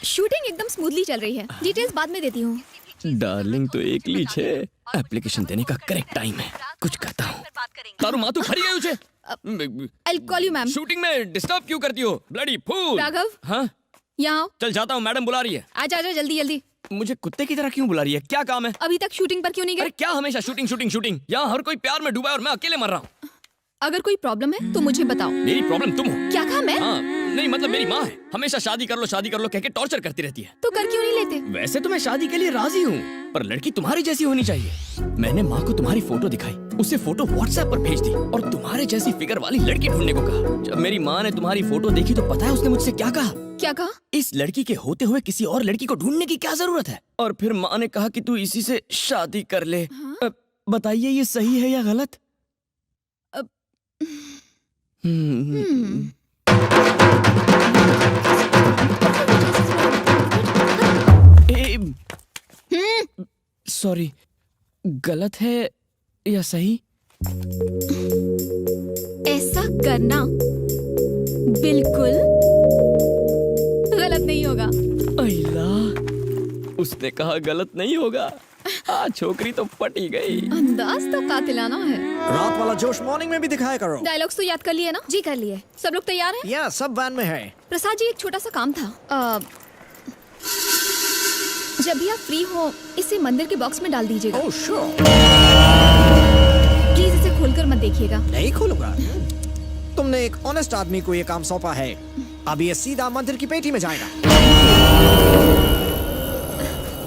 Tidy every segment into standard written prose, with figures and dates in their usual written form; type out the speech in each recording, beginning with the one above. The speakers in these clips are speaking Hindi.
शूटिंग एकदम स्मूथली चल रही है, डिटेल्स बाद में देती हूँ। डार्लिंग तो एकली छे, एप्लीकेशन देने का करेक्ट टाइम है। कुछ कहता हूँ। तारू मातू फरी गई उसे। I'll call you, ma'am. Shooting में डिस्टर्ब क्यों करती हो? Bloody fool. राघव, हाँ? यहाँ आओ। चल जाता हूँ, मैडम बुला रही है। आजा आजा जल्दी जल्दी। मुझे कुत्ते की तरह क्यों बुला रही है? क्या काम है? अभी तक शूटिंग पर क्यों नहीं अरे गए? क्या हमेशा शूटिंग शूटिंग शूटिंग? यहाँ हर कोई प्यार में डूबा है और मैं अकेले मर रहा हूँ। अगर कोई प्रॉब्लम है तो मुझे बताओ। मेरी प्रॉब्लम तुम हो। क्या कहा मैं? हाँ, नहीं मतलब मेरी माँ है, हमेशा शादी कर लो कह के टॉर्चर करती रहती है। तो कर क्यों नहीं लेते? वैसे तो मैं शादी के लिए राजी हूँ, पर लड़की तुम्हारी जैसी होनी चाहिए। मैंने माँ को तुम्हारी फोटो दिखाई, उसे फोटो व्हाट्सएप पर भेज दी और तुम्हारे जैसी फिगर वाली लड़की ढूंढने को कहा। जब मेरी माँ ने तुम्हारी फोटो देखी तो पता है उसने मुझसे क्या कहा? क्या कहा? इस लड़की के होते हुए किसी और लड़की को ढूंढने की क्या जरूरत है? और फिर माँ ने कहा कि तू इसी से शादी कर ले। बताइए ये सही है या गलत? सॉरी, गलत है या सही? ऐसा करना बिल्कुल गलत नहीं होगा। अल्ला, उसने कहा गलत नहीं होगा। छोकरी तो पटी गई। अंदाज तो कातिलाना है। रात वाला जोश मॉर्निंग में भी दिखाया करो। डायलॉग्स तो याद कर लिए ना? जी कर लिए। सब लोग तैयार हैं? या सब वैन में है। प्रसाद जी, एक छोटा सा काम था। जब भी आप फ्री हो इसे मंदिर के बॉक्स में डाल दीजिएगा। Oh sure. प्लीज इसे खोलकर मत देखिएगा। नहीं खोलूंगा। तुमने एक ऑनेस्ट आदमी को ये काम सौंपा है, अब ये सीधा मंदिर की पेटी में जाएगा।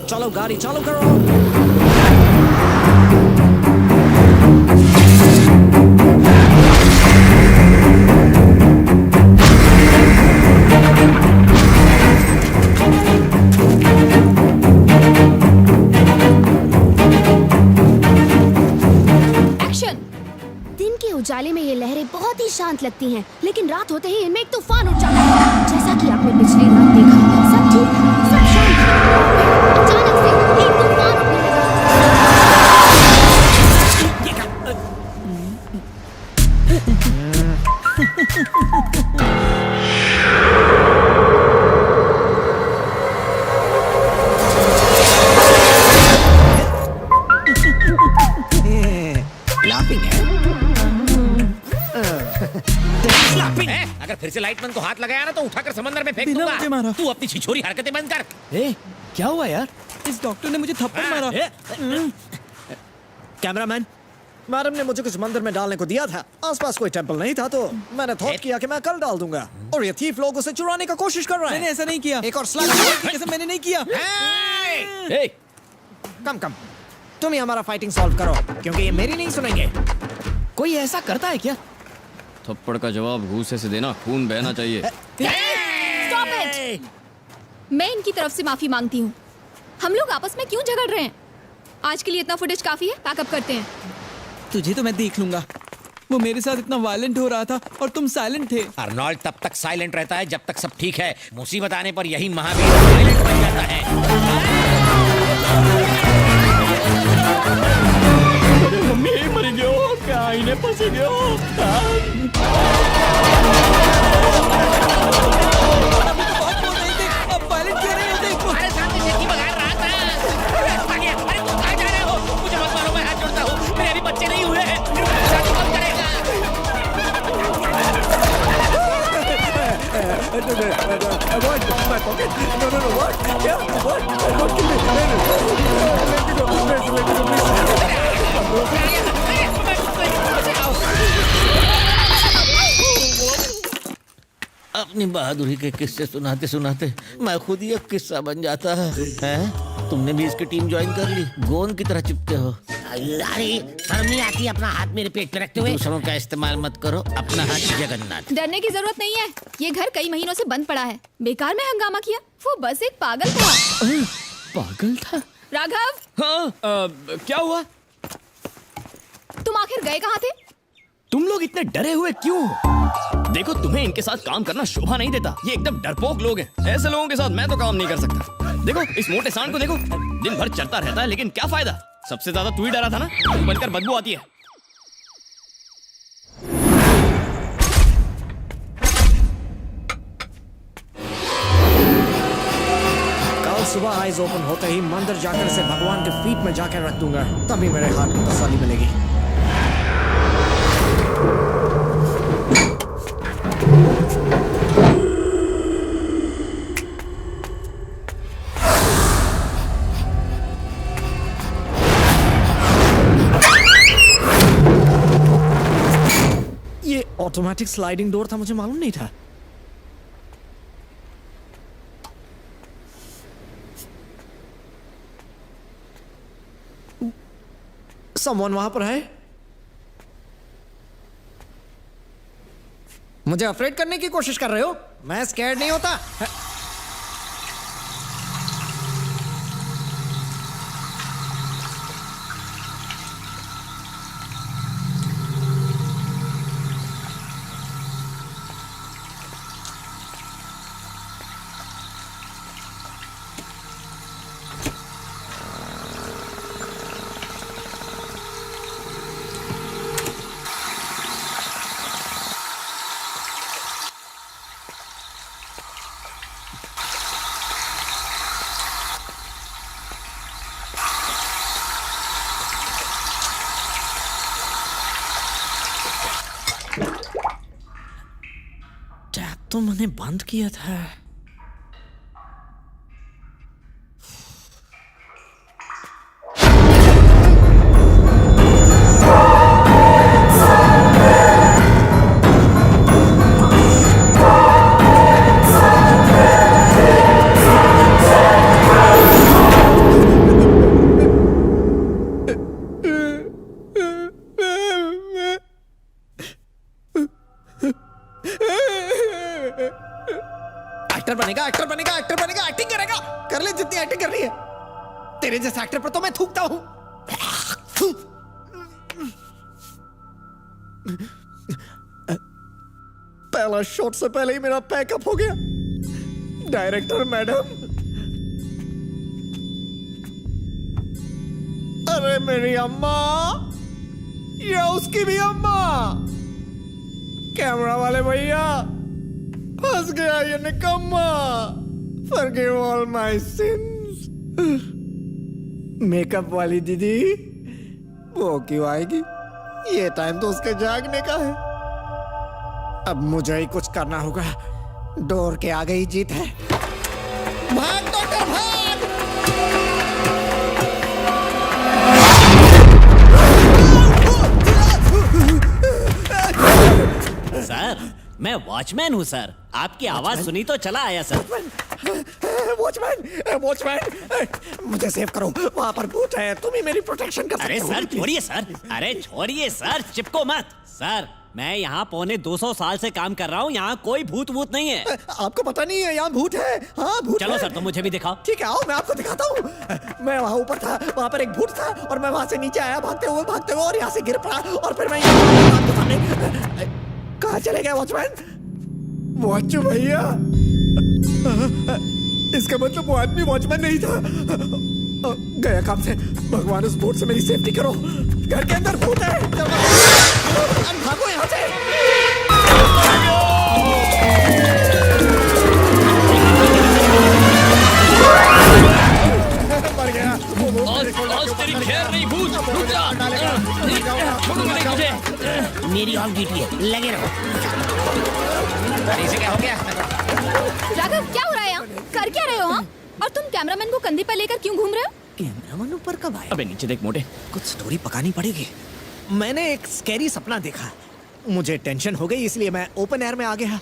चलो गाड़ी चालू करो। दिन के उजाले में ये लहरें बहुत ही शांत लगती हैं, लेकिन रात होते ही इनमें एक तूफान उठ जाता है। जैसा कि आपने पिछली रात देखा, सब ठीक था, सब शांत था। अचानक से एक तूफान उठने अगर फिर से लाइटमैन को हाथ लगाया ना तो उठाकर समंदर में फेंक दूंगा। तू अपनी छिछोरी हरकतें बंद कर। ए, क्या हुआ यार? इस डॉक्टर ने मुझे थप्पड़ मारा। कैमरामैन, मैडम ने मुझे कुछ मंदिर में डालने को दिया था। आसपास कोई टेंपल नहीं था तो मैंने थॉट किया कि मैं कल डाल दूंगा। और ये थीफ लोग उसे चुराने का कोशिश कर रहे हैं। मैंने ऐसा नहीं किया। एक और स्लैग। ऐसा मैंने नहीं किया। कम तुम ही हमारा फाइटिंग सॉल्व करो, क्योंकि ये मेरी नहीं सुनेंगे। कोई ऐसा करता है क्या? थप्पड़ का जवाब घूसे से देना, खून बहना चाहिए। Stop it! मैं इनकी तरफ से माफी मांगती हूँ। हम लोग आपस में क्यों झगड़ रहे हैं? आज के लिए इतना फुटेज काफी है, पैकअप करते हैं। तुझे तो मैं देख लूंगा। वो मेरे साथ इतना वायलेंट हो रहा था और तुम साइलेंट थे। अर्नोल्ड तब तक साइलेंट रहता है जब तक सब ठीक है। मुसीबत आने पर यही महावीर साइलेंट बन जाता है। मम्मी मर गयो, काई ने फंस गयो। अब वायलेंट क्यों नहीं होते? अरे सामने से की बगा रहा था। अरे तुम कहाँ जा रहे हो? मुझे मत मारो, मैं हाथ जोड़ता हूँ। मेरे अभी बच्चे नहीं हुए हैं। शादी कब करेगा? अपनी बहादुरी के किस्से सुनाते सुनाते मैं खुद ही एक किस्सा बन जाता है। हैं? तुमने भी इसकी टीम ज्वाइन कर ली? गोंद की तरह चिपके हो। अरे शर्म नहीं आती अपना हाथ मेरे पेट पे रखते हुए? दूसरों का इस्तेमाल मत करो, अपना हाथ जगन्नाथ। डरने की जरूरत नहीं है, ये घर कई महीनों से बंद पड़ा है। बेकार में हंगामा किया, वो बस एक पागल था। पागल था? राघव, हाँ, क्या हुआ? तुम आखिर गए कहाँ थे? तुम लोग इतने डरे हुए क्यों? देखो, तुम्हें इनके साथ काम करना शोभा नहीं देता। ये एकदम डरपोक लोग हैं। ऐसे लोगों के साथ मैं तो काम नहीं कर सकता। देखो इस मोटे सांड को देखो, दिन भर चलता रहता है लेकिन क्या फायदा? सबसे ज्यादा तू ही डरा था ना। तू बनकर बदबू आती है। सुबह आइज ओपन होते ही मंदिर जाकर इसे भगवान के फीट में जाकर रख दूंगा, तभी मेरे हार्ट को तसल्ली मिलेगी। ये ऑटोमेटिक स्लाइडिंग डोर था, मुझे मालूम नहीं था। समवन वहां पर है? मुझे अफ्रेड करने की कोशिश कर रहे हो? मैं स्कैर्ड नहीं होता। टैप तो मैंने बंद किया था। एक्टर बनेगा, एक्टर बनेगा, एक्टर बनेगा, एक्टिंग करेगा, कर ले जितनी एक्टिंग कर रही है। तेरे जैसे एक्टर पर तो मैं थूकता हूं। पहला शॉट से पहले ही मेरा पैकअप हो गया। डायरेक्टर मैडम, अरे मेरी अम्मा, ये उसकी भी अम्मा। कैमरा वाले भैया, फंस गया ये निकम्मा। Forgive all my sins। Makeup वाली दीदी वो क्यों आएगी? ये टाइम तो उसके जागने का है। अब मुझे ही कुछ करना होगा। डोर के आगे ही जीत है। भाग डॉक्टर भाग! सर, मैं वॉचमैन हूँ सर। आपकी आवाज सुनी तो चला आया सर। वॉचमैन, वॉचमैन, मुझे सेव करो। वहां पर भूत है, तुम ही मेरी प्रोटेक्शन कर सकते अरे हो। सर छोड़िए सर, अरे छोड़िए सर, चिपको मत सर। मैं यहाँ पौने 200 साल से काम कर रहा हूँ, यहाँ कोई भूत भूत नहीं है। आपको पता नहीं है यहाँ भूत है? हाँ भूत चलो है। सर, तो मुझे भी दिखाओ। ठीक है, आओ मैं आपको दिखाता हूँ। मैं वहाँ ऊपर था, वहाँ पर एक भूत था और मैं वहाँ से नीचे आया भागते हुए और यहाँ से गिर पड़ा और फिर मैं आपके सामने। कहाँ चले गए वॉचमैन? वॉच भैया, इसका मतलब वो आदमी वॉचमैन नहीं था। गया काम से। भगवान उस भूत से मेरी सेफ्टी करो। घर के अंदर भूत है। भागो यहाँ से। मर गया। आज तेरी खैर नहीं भूत, रुक जा। छोड़ूंगा नहीं तुझे। मेरी ऑफ ड्यूटी है, लगे रहो। इसे क्या हो गया? राघव, क्या हो रहा है यहाँ? कर क्या रहे हो हाँ? और तुम कैमरामैन को कंधे पर लेकर क्यों घूम रहे हो? कैमरामैन ऊपर कब आया? अबे नीचे देख मोटे। कुछ स्टोरी पकानी पड़ेगी। मैंने एक स्कैरी सपना देखा। मुझे टेंशन हो गई, इसलिए मैं ओपन एयर में आ गया।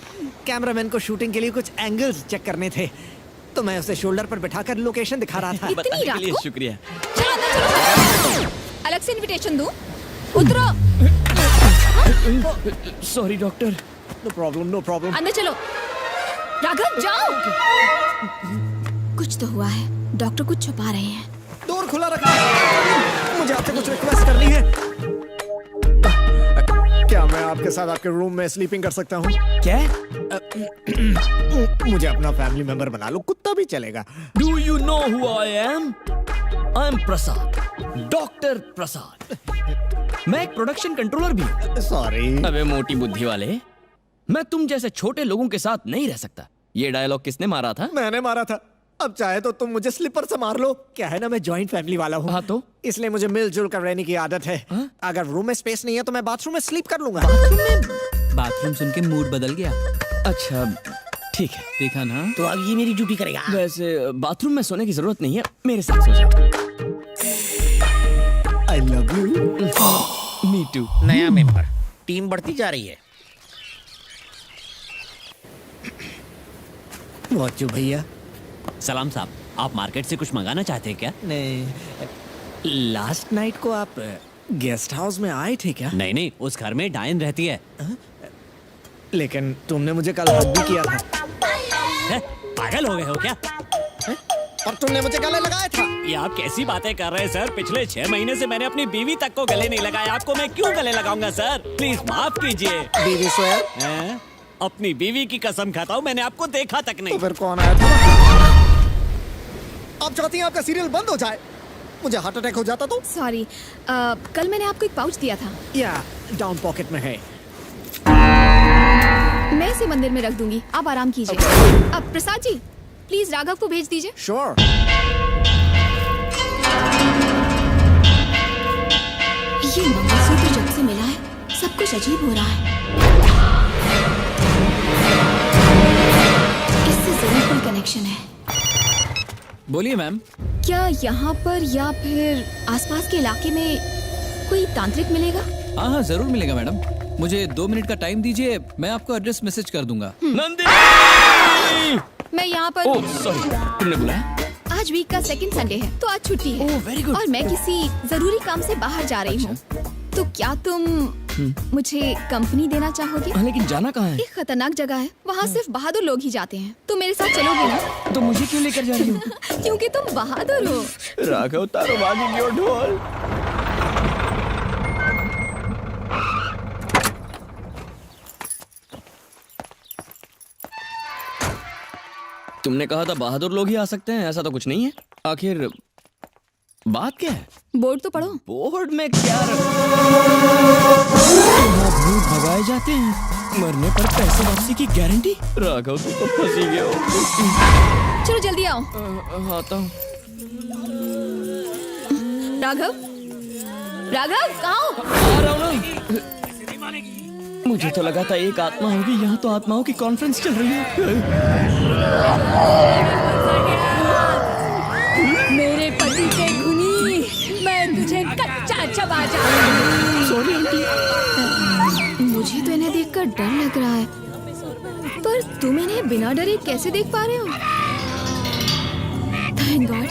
कैमरामैन को शूटिंग के लिए कुछ एंगल्स चेक करने थे, तो मैं उसे शोल्डर पर बिठाकर लोकेशन दिखा रहा था। इतनी रात को? शुक्रिया। चलो अंदर चलो। अलग से इनविटेशन दूं? उतरो। Sorry doctor. No problem, no problem. अंदर चलो। राघव जाओ। कुछ तो हुआ है, डॉक्टर कुछ छुपा रहे हैं। डोर खुला रखना। मुझे आपसे कुछ रिक्वेस्ट करनी है। क्या मैं आपके साथ आपके रूम में स्लीपिंग कर सकता हूँ? क्या? मुझे अपना फैमिली मेंबर बना लो, कुत्ता भी चलेगा। Do you know who I am? I'm Prasad, doctor Prasad. मैं एक प्रोडक्शन कंट्रोलर भी हूँ। सॉरी। अबे मोटी बुद्धि वाले, मैं तुम जैसे छोटे लोगों के साथ नहीं रह सकता। ये डायलॉग किसने मारा था? मैंने मारा था। अब चाहे तो तुम मुझे स्लीपर से मार लो। क्या है ना, मैं जॉइंट फैमिली वाला हूँ। हाँ तो? इसलिए मुझे मिलजुल कर रहने की आदत है। अगर रूम में स्पेस नहीं है तो मैं बाथरूम में स्लीप कर लूंगा। बाथरूम सुन के मूड बदल गया। अच्छा ठीक है। देखा ना? तो अब ये मेरी ड्यूटी करेगा। वैसे बाथरूम में सोने की जरूरत नहीं है, मेरे साथ सो जाओ। I love you. Me too. नया मेंबर, टीम बढ़ती जा रही है। वाचू भैया। सलाम साहब, आप मार्केट से कुछ मंगाना चाहते हैं क्या? नहीं, लास्ट नाइट को आप गेस्ट हाउस में आए थे क्या? नहीं नहीं, उस घर में डायन रहती है। लेकिन तुमने मुझे कल हक भी किया था। हैं? पागल हो गए हो क्या? और तुमने मुझे गले लगाया था। ये आप कैसी बातें कर रहे हैं सर? पिछले 6 महीने से मैंने अपनी बीवी तक को गले नहीं लगाया, आपको मैं क्यों गले लगाऊंगा सर? प्लीज माफ कीजिए। बीवी स्वेयर? हैं? अपनी बीवी की कसम खाता हूँ, मैंने आपको देखा तक तो नहीं। फिर कौन आया था? आप चाहती हैं आपका सीरियल बंद हो जाए? मुझे हार्ट अटैक हो जाता तो? सॉरी, कल मैंने आपको एक पाउच दिया था। या डाउन पॉकेट में है। मैं इसे मंदिर में रख दूंगी, आप आराम कीजिए। अब प्रसाद जी, प्लीज राघव को भेज दीजिए। श्योर। ये मंगलसूत्र जब से मिला है, सब कुछ अजीब हो रहा है। इससे जरूर कोई कनेक्शन है। बोलिए मैम। क्या यहाँ पर या फिर आसपास के इलाके में कोई तांत्रिक मिलेगा? हाँ हाँ जरूर मिलेगा मैडम। मुझे 2 मिनट का टाइम दीजिए, मैं आपको एड्रेस मैसेज कर दूंगा। नंदिनी! मैं यहाँ पर ओह सॉरी, तुमने बुलाया? आज वीक का सेकंड संडे है, तो आज छुट्टी है। ओह, very good। और मैं किसी जरूरी काम से बाहर जा रही हूँ। तो क्या तुम मुझे कंपनी देना चाहोगे? हाँ, लेकिन जाना कहाँ है? एक खतरनाक जगह है, वहाँ सिर्फ बहादुर लोग ही जाते हैं। तो मेरे साथ चलोगे ना? तो मुझे क्यों लेकर जा रही हो? क्योंकि तुम बहादुर हो। राघव तारो बाजी की ढोल। तुमने कहा था बहादुर लोग ही आ सकते हैं, ऐसा तो कुछ नहीं है। आखिर बात क्या है? बोर्ड तो पढ़ो। बोर्ड में क्या भूत भगाए जाते हैं, मरने पर पैसे वापसी की गारंटी। राघव तू तो फंसी गया हो। चलो जल्दी आओ। आता हूँ। राघव, राघव कहाँ हो? आ रहा हूँ ना। मुझे तो लगा था एक आत्मा होगी, यहाँ तो आत्माओं की कॉन्फ्रेंस चल रही है। मेरे पति के गुनी, मैं तुझे कच्चा चबा जाऊंगी। Sorry aunty. मुझे तो इन्हें देखकर डर लग रहा है, पर तुम इन्हें बिना डरे कैसे देख पा रहे हो? Thank God.